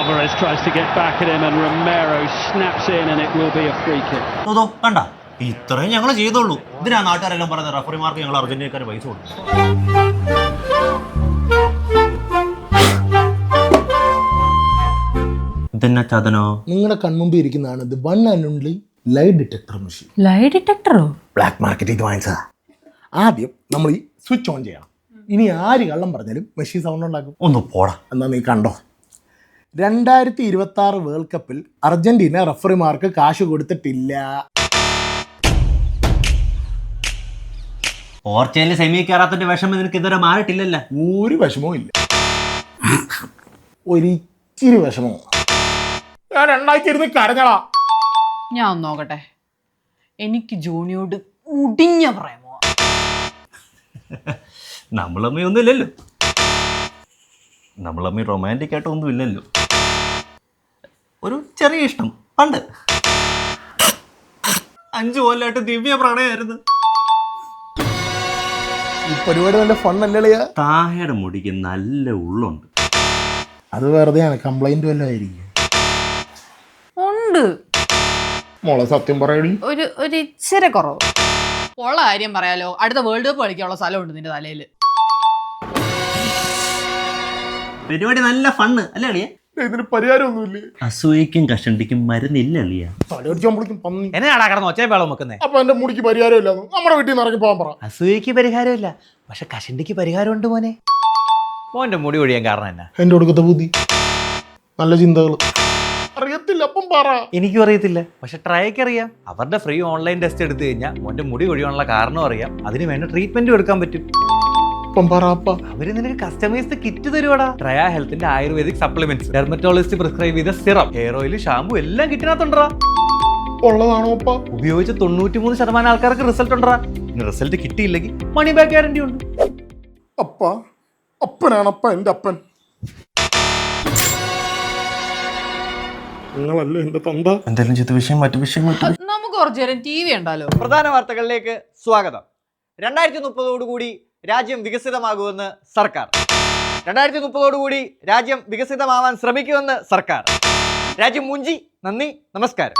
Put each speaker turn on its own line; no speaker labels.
Alvarez tries to get back at him and Romero snaps in and it will be a free kick.
കണ്ട ഇത്രയും ഞങ്ങൾ ചെയ്തോളൂ. ഇതിനാ നാട്ടുകാരെല്ലാം പറഞ്ഞ റഫറിമാർക്ക് ഞങ്ങൾ അർജന്റീനക്കാർ പൈസ കൊടുക്കും. ഇതെന്നാ ചതനോ?
നിങ്ങളുടെ കൺമുമ്പിൽ ഇരിക്കുന്നതാണ് the one and only lie detector machine.
Lie ഡിറ്റക്ടറോ?
ബ്ലാക്ക് മാർക്കറ്റിൽ ഇത് വാങ്ങിച്ചതാ. ആദ്യം നമ്മൾ ഈ സ്വിച്ച് ഓൺ ചെയ്യണം. ഇനി ആര് കള്ളം പറഞ്ഞാലും മെഷീൻ സൗണ്ട് ഉണ്ടാക്കും.
ഒന്ന് പോടാ.
എന്നാ നീ കണ്ടോ. 2026 വേൾഡ് കപ്പിൽ അർജന്റീന റഫറിമാർക്ക് കാശ് കൊടുത്തിട്ടില്ല.
പോർച്ചുഗലിൽ സെമി കയറാത്തതിന്റെ വിഷമം നിനക്ക് ഇതുവരെ മാറിയിട്ടില്ലല്ലോ.
ഒരു വിഷമവും ഇല്ല. ഒരിച്ചിരി വിഷമോ. ഞാൻ രണ്ടാഴ്ച കരഞ്ഞടാ.
ഞാൻ നോക്കട്ടെ. എനിക്ക് ജോണിയോട് മുടിഞ്ഞ പ്രേമോ.
നമ്മളമ്മ ഒന്നും ഇല്ലല്ലോ. നമ്മളമ്മ റൊമാൻറ്റിക് ആയിട്ട് ഒന്നും ഇല്ലല്ലോ. ഒരു ചെറിയ ഇഷ്ടം പണ്ട് 5 കൊല്ലമായിട്ട് ദിവ്യ പ്രണയമായിരുന്നു.
ഈ പരിപാടി നല്ല ഫണ്ണല്ലേ?
താഹയുടെ മുടിക്ക് നല്ല ഉള്ളുണ്ട്.
അത് വെറുതെയാണ്, കംപ്ലൈന്റ് വല്ലതും ആയിരിക്കും.
ഉണ്ട്
മോളെ സത്യം പറയടി.
ഒരു ഇച്ചിരി കുറവ്. ഉള്ള കാര്യം പറയാലോ, അടുത്ത വേൾഡ് കപ്പ് കളിക്കാനുള്ള സ്ഥലമുണ്ട് നിന്റെ തലയിൽ.
പരിപാടി നല്ല ഫണ്ണ് അല്ലേ അളിയ?
ഇതിന് പരിഹാരമൊന്നുമില്ലേ?
അസൂയക്കും കഷണ്ടിക്കും മരുന്നില്ല അളിയ.
തലടിച്ചോമ്പളിക്കും പന്നി.
എന്നെയാടാ കിടന്ന് ഒച്ചയും വെള്ളം വെക്കുന്നേ?
അപ്പൊ എന്റെ മുടിക്ക് പരിഹാരമില്ല. നമ്മുടെ വീട്ടിൽ നിന്ന് ഇറങ്ങി പോകാൻ പറ.
അസൂയക്ക് പരിഹാരമില്ല, പക്ഷെ കഷണ്ടിക്ക് പരിഹാരമുണ്ട് മോനെ. മോന്റെ മുടി ഒഴിയാൻ കാരണം എന്നാ?
എന്റെ ഒടുക്കത്തെ ബുദ്ധി, നല്ല ചിന്തകൾ. അറിയത്തില്ല, അപ്പം പറ.
എനിക്കും അറിയത്തില്ല, പക്ഷെ ട്രൈക്ക് അറിയാം. അവരുടെ ഫ്രീ ഓൺലൈൻ ടെസ്റ്റ് എടുത്തു കഴിഞ്ഞാൽ മോന്റെ മുടി ഒഴിയാനുള്ള കാരണം അറിയാം, അതിന് വേണ്ട ട്രീറ്റ്മെന്റും എടുക്കാൻ പറ്റും.
അവര്
നിനക്ക് കസ്റ്റമൈസ്ഡ് കിറ്റ് തരുവാടാ. ട്രയാ ഹെൽത്തിന്റെ ആയുർവേദിക് സപ്ലിമെന്റ്സ്, ഡെർമറ്റോളജിസ്റ്റ് പ്രിസ്ക്രൈബ് ചെയ്ത സിറം, ഹെയർ ഓയിൽ, ഷാമ്പു എല്ലാം കിറ്റിനകത്തുണ്ടാ.
ഉള്ളതാണോ?
ഉപയോഗിച്ച് 93% ആൾക്കാർക്ക് റിസൾട്ട് ഉണ്ടാ. ഇനി റിസൾട്ട് കിട്ടിയില്ലെങ്കിൽ മണി ബാക്ക് ഗ്യാരണ്ടി ഉണ്ട്.
അപ്പനാണപ്പ എന്റെ അപ്പൻ. നിങ്ങളല്ലേ എന്റെ തന്ത.
എന്തായാലും ചെയ്ത വിഷയം മറ്റു വിഷയം
നമുക്ക് കുറച്ചു നേരം TV ഉണ്ടല്ലോ.
പ്രധാന വാർത്തകളിലേക്ക് സ്വാഗതം. 2030 രാജ്യം വികസിതമാകുമെന്ന് സർക്കാർ. 2030 രാജ്യം വികസിതമാവാൻ ശ്രമിക്കുമെന്ന് സർക്കാർ. രാജ്യം മുഞ്ചി. നന്ദി, നമസ്കാരം.